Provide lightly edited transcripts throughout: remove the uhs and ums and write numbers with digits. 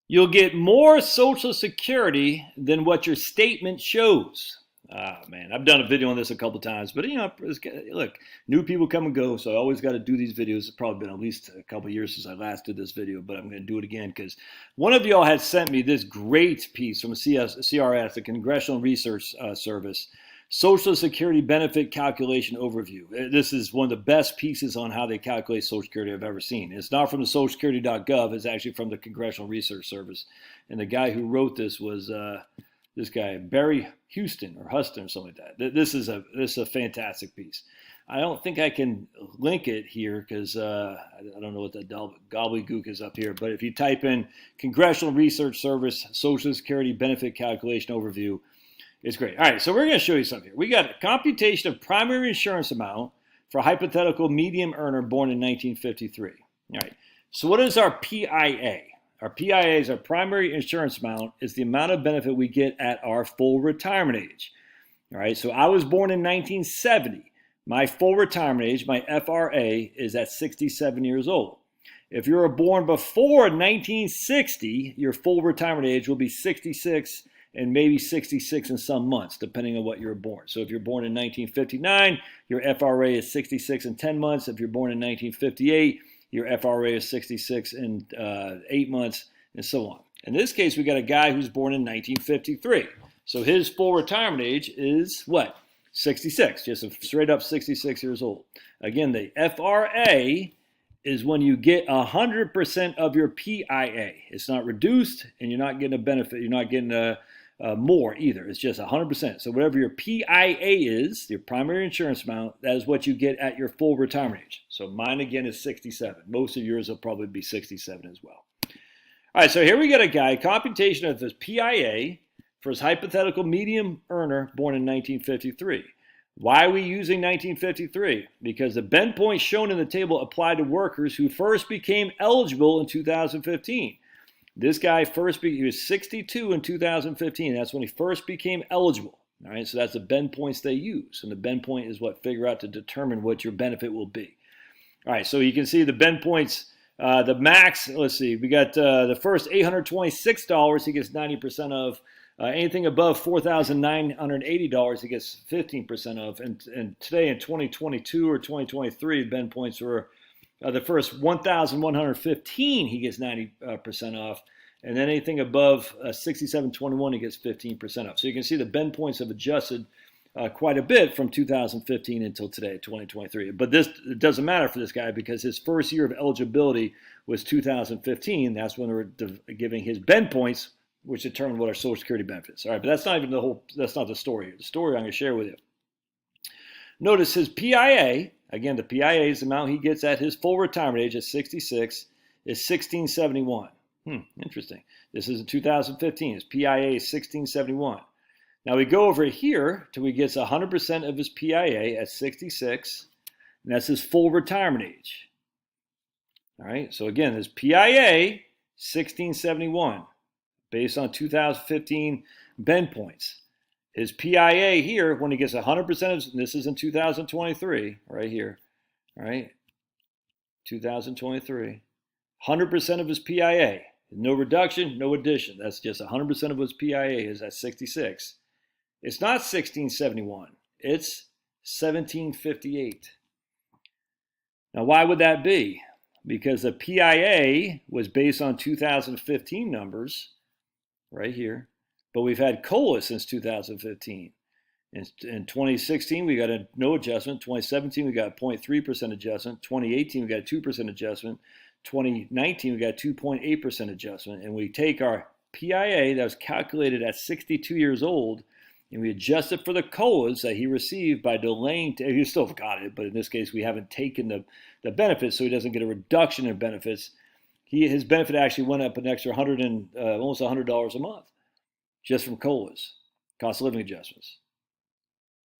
You'll get more Social Security than what your statement shows. Ah, man, I've done a video on this a couple times, but look, new people come and go, so I always got to do these videos. It's probably been at least a couple years since I last did this video, but I'm going to do it again because one of y'all had sent me this great piece from CRS, the Congressional Research Service, Social Security Benefit Calculation Overview. This is one of the best pieces on how they calculate Social Security I've ever seen. It's not from the socialsecurity.gov. It's actually from the Congressional Research Service. And the guy who wrote this was this guy, Barry Houston or Huston or something like that. This is a fantastic piece. I don't think I can link it here because I don't know what that gobbledygook is up here. But if you type in Congressional Research Service Social Security Benefit Calculation Overview, it's great. All right, so we're going to show you something here. We got a computation of primary insurance amount for a hypothetical medium earner born in 1953. All right, so what is our PIA? Our PIA is our primary insurance amount, is the amount of benefit we get at our full retirement age. All right, so I was born in 1970. My full retirement age, my FRA, is at 67 years old. If you were born before 1960, your full retirement age will be 66 and maybe 66 in some months, depending on what you were born. So if you're born in 1959, your FRA is 66 in 10 months. If you're born in 1958, your FRA is 66 in 8 months, and so on. In this case, we got a guy who's born in 1953. So his full retirement age is what? 66, just a straight up 66 years old. Again, the FRA is when you get 100% of your PIA. It's not reduced, and you're not getting a benefit. You're not getting more either. It's just 100%. So whatever your PIA is, your primary insurance amount, that is what you get at your full retirement age. So mine again is 67. Most of yours will probably be 67 as well. All right, so here we got a guy, computation of his PIA for his hypothetical medium earner born in 1953. Why are we using 1953? Because the bend points shown in the table apply to workers who first became eligible in 2015. This guy he was 62 in 2015. That's when he first became eligible. All right, so that's the bend points they use. And the bend point is what figure out to determine what your benefit will be. All right, so you can see the bend points, the max, let's see, we got the first $826 he gets 90% of. Anything above $4,980 he gets 15% of. And today in 2022 or 2023, bend points were the first 1,115 he gets 90% off, and then anything above 6721 he gets 15% off. So you can see the bend points have adjusted quite a bit from 2015 until today, 2023. But it doesn't matter for this guy because his first year of eligibility was 2015. That's when they were giving his bend points, which determine what our Social Security benefits. All right, but that's not the story here. The story I'm going to share with you. Notice his PIA. Again, the PIA is the amount he gets at his full retirement age at 66 is 1671. Interesting. This is in 2015. His PIA is 1671. Now we go over here till he gets 100% of his PIA at 66, and that's his full retirement age. All right, so again, his PIA, 1671, based on 2015 bend points. His PIA here, when he gets 100% of, this is in 2023, right here, all right, 2023, 100% of his PIA, no reduction, no addition. That's just 100% of his PIA is at 66. It's not 1671, it's 1758. Now, why would that be? Because the PIA was based on 2015 numbers, right here. But we've had COLA since 2015. In 2016, we got no adjustment. 2017, we got a 0.3% adjustment. 2018, we got a 2% adjustment. 2019, we got a 2.8% adjustment. And we take our PIA that was calculated at 62 years old, and we adjust it for the COLAs that he received by delaying. He still got it, but in this case, we haven't taken the benefits, so he doesn't get a reduction in benefits. His benefit actually went up an extra almost $100 a month, just from COLAs, cost of living adjustments.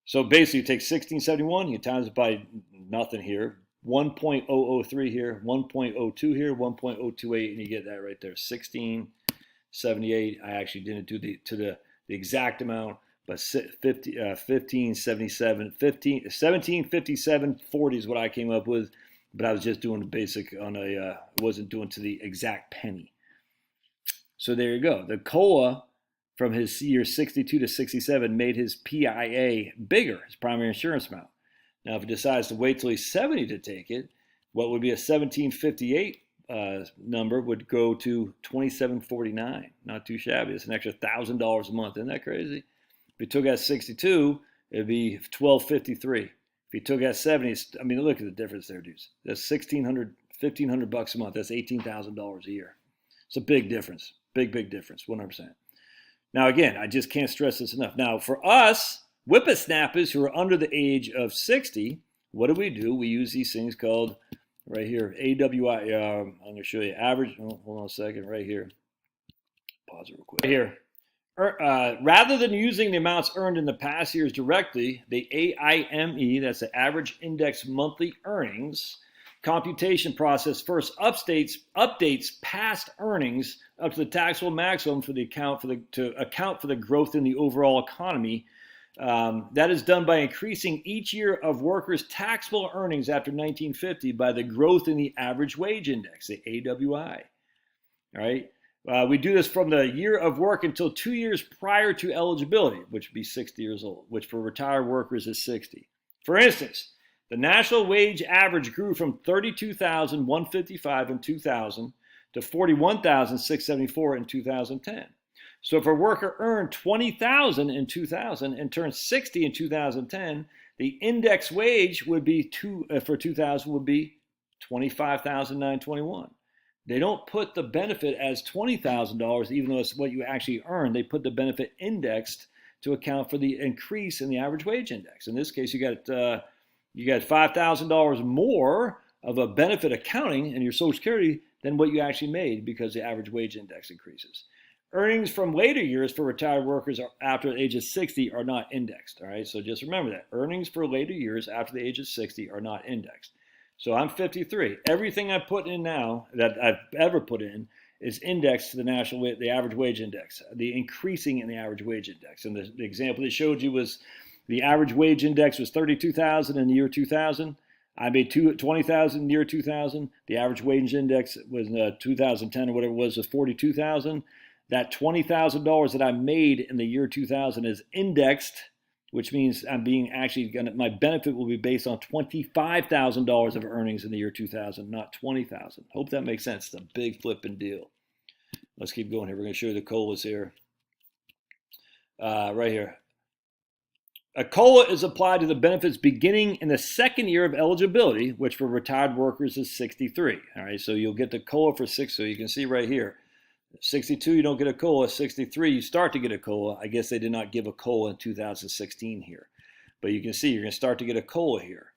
So basically, you take 1671, you times it by nothing here, 1.003 here, 1.02 here, 1.028, and you get that right there, 1678. I actually didn't do the exact amount, but 1577, 1757.40 is what I came up with, but I was just doing the basic on I wasn't doing to the exact penny. So there you go. The COLA from his year 62 to 67 made his PIA bigger, his primary insurance amount. Now, if he decides to wait till he's 70 to take it, what would be a 1758 number would go to 2749. Not too shabby. It's an extra $1,000 a month. Isn't that crazy? If he took at 62, it'd be 1253. If he took at 70, I mean, look at the difference there, dudes. That's $1,500 a month. That's $18,000 a year. It's a big difference. Big difference. 100%. Now, again, I just can't stress this enough. Now, for us whippersnappers who are under the age of 60, what do? We use these things called right here, AWI. I'm going to show you average. Oh, hold on a second. Right here. Pause it real quick. Right here. Rather than using the amounts earned in the past years directly, the AIME, that's the average index monthly earnings, computation process first updates past earnings up to the taxable maximum to account for the growth in the overall economy. That is done by increasing each year of workers' taxable earnings after 1950 by the growth in the average wage index, the AWI. All right. We do this from the year of work until 2 years prior to eligibility, which would be 60 years old, which for retired workers is 60. For instance, the national wage average grew from $32,155 in 2000 to $41,674 in 2010. So if a worker earned $20,000 in 2000 and turned 60 in 2010, the index wage would be for 2000 would be $25,921. They don't put the benefit as $20,000, even though it's what you actually earn. They put the benefit indexed to account for the increase in the average wage index. In this case, you got $5,000 more of a benefit accounting in your Social Security than what you actually made because the average wage index increases. Earnings from later years for retired workers after the age of 60 are not indexed. All right, so just remember that. Earnings for later years after the age of 60 are not indexed. So I'm 53. Everything I put in now that I've ever put in is indexed to the average wage index, the increasing in the average wage index. And the example they showed you was the average wage index was 32,000 in the year 2000. I made 20,000 in the year 2000. The average wage index was 2010 or whatever it was 42,000. That $20,000 that I made in the year 2000 is indexed, which means my benefit will be based on $25,000 of earnings in the year 2000, not $20,000. Hope that makes sense. It's a big flipping deal. Let's keep going here. We're going to show you the COLAs here. Right here. A COLA is applied to the benefits beginning in the second year of eligibility, which for retired workers is 63. All right, so you'll get the COLA for 6. So you can see right here. 62, you don't get a COLA. 63, you start to get a COLA. I guess they did not give a COLA in 2016 here. But you can see you're going to start to get a COLA here.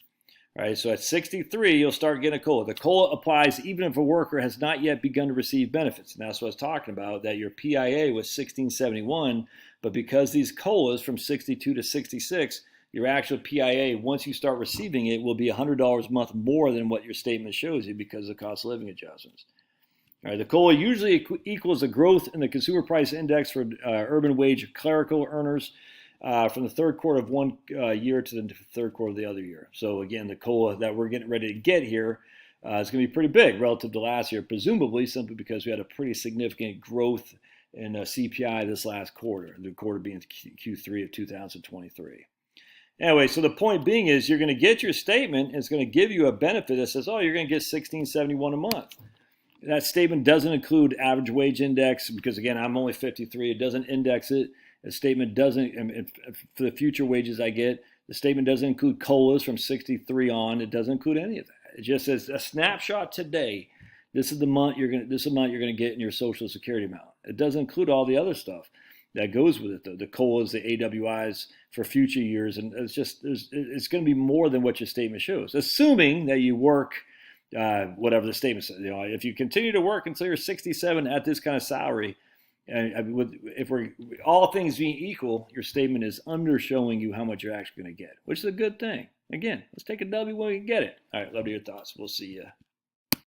All right, so at 63, you'll start getting a COLA. The COLA applies even if a worker has not yet begun to receive benefits. And that's what I was talking about, that your PIA was 1671, but because these COLAs from 62 to 66, your actual PIA, once you start receiving it, will be $100 a month more than what your statement shows you because of cost of living adjustments. All right, the COLA usually equals the growth in the consumer price index for urban wage clerical earners from the third quarter of one year to the third quarter of the other year. So again, the COLA that we're getting ready to get here is going to be pretty big relative to last year, presumably simply because we had a pretty significant growth in CPI this last quarter, the quarter being Q3 of 2023. Anyway, so the point being is you're going to get your statement, and it's going to give you a benefit that says, oh, you're going to get $1671 a month. That statement doesn't include average wage index because, again, I'm only 53. It doesn't index it. The statement doesn't, for the future wages I get, the statement doesn't include COLAs from 63 on. It doesn't include any of that. It just says a snapshot today. This is the amount you're going to get in your Social Security amount. It doesn't include all the other stuff that goes with it, though. The COLAs, the AWIs for future years, and it's going to be more than what your statement shows, assuming that you work whatever the statement says. You know, if you continue to work until you're 67 at this kind of salary, and if we're all things being equal, your statement is undershowing you how much you're actually going to get, which is a good thing. Again, let's take a W when we can get it. All right, love to hear your thoughts. We'll see you.